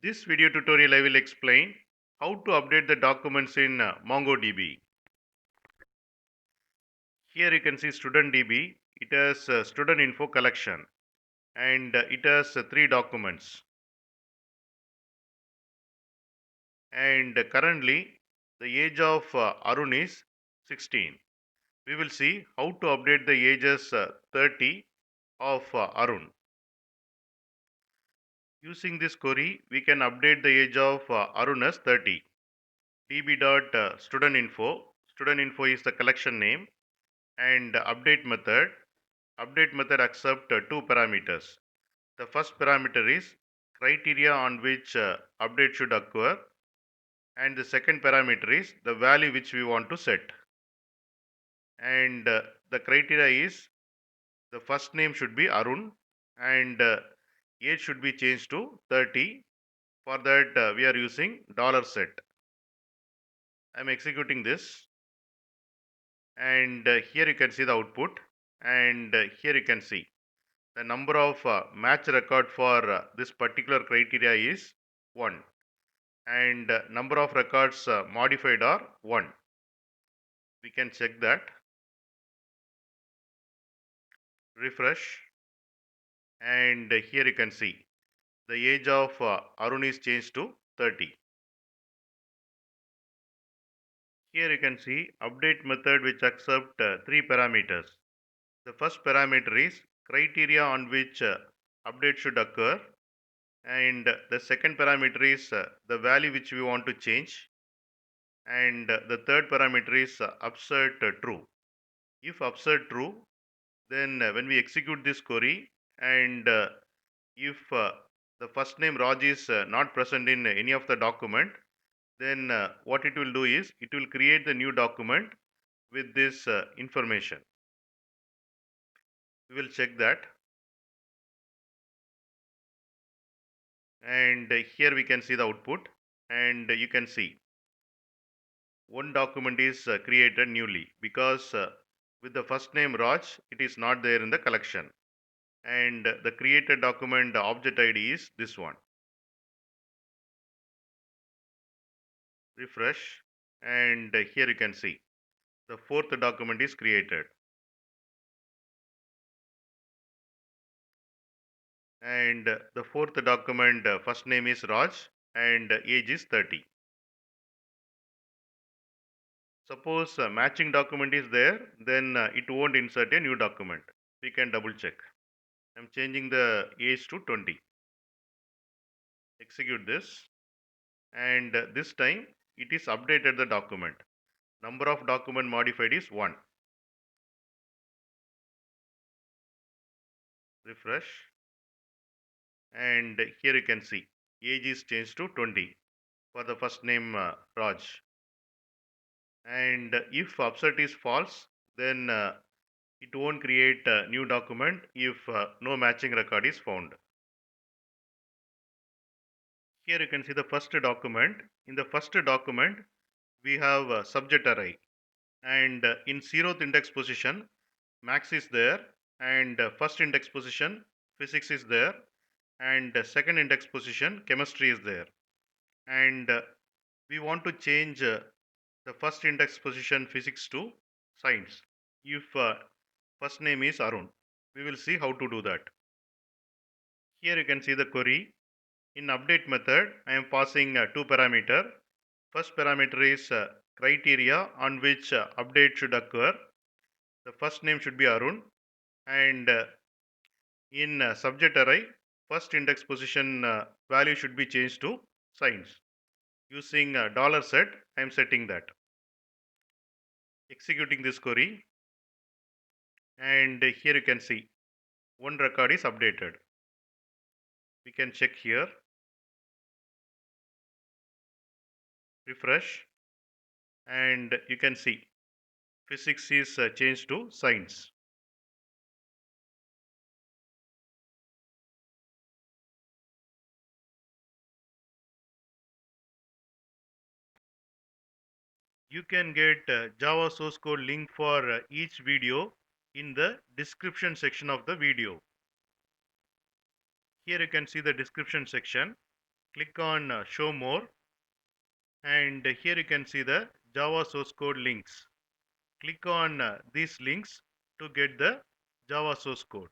This video tutorial I will explain how to update the documents in MongoDB. Here you can see StudentDB. It has student info collection and it has three documents. And currently the age of Arun is 16. We will see how to update the ages 30 of Arun. Using this query, we can update the age of Arun as 30. db.studentinfo. Studentinfo is the collection name and update method accept two parameters. The first parameter is criteria on which update should occur, and the second parameter is the value which we want to set. And the criteria is the first name should be Arun and age should be changed to 30. For that we are using $set. I am executing this, and here you can see the output, and here you can see the number of match record for this particular criteria is 1, and number of records modified are 1. We can check that. Refresh, and here you can see the age of Arun is changed to 30. Here you can see update method which accept three parameters. The first parameter is criteria on which update should occur, and the second parameter is the value which we want to change, and the third parameter is upsert true. If upsert true, then when we execute this query, and if the first name Raj is not present in any of the document, then what it will do is it will create the new document with this information. We will check that, and here we can see the output, and you can see one document is created newly because with the first name Raj, it is not there in the collection, and the created document object ID is this one. Refresh, and here you can see the fourth document is created, and the fourth document first name is Raj and age is 30. Suppose matching document is there, then it won't insert a new document. We can double check. I'm changing the age to 20. Execute this, and this time it is updated the document. Number of document modified is 1. Refresh, and here you can see age is changed to 20 for the first name Raj. And if upsert is false, then it won't create a new document if no matching record is found. Here you can see the first document. In the first document, we have a subject array, and in 0th index position, max is there, and first index position, physics is there, and second index position, chemistry is there. And we want to change the first index position physics to science if first name is Arun. We will see how to do that. Here you can see the query. In update method, I am passing two parameter. First parameter is criteria on which update should occur. The first name should be Arun, and in subject array, first index position value should be changed to science. Using $set, I am setting that. Executing this query, and here you can see one record is updated. We can check here. Refresh, and you can see physics is changed to science. You can get Java source code link for each video in the description section of the video. Here you can see the description section, Click on show more, and here you can see the Java source code links. Click on these links to get the Java source code.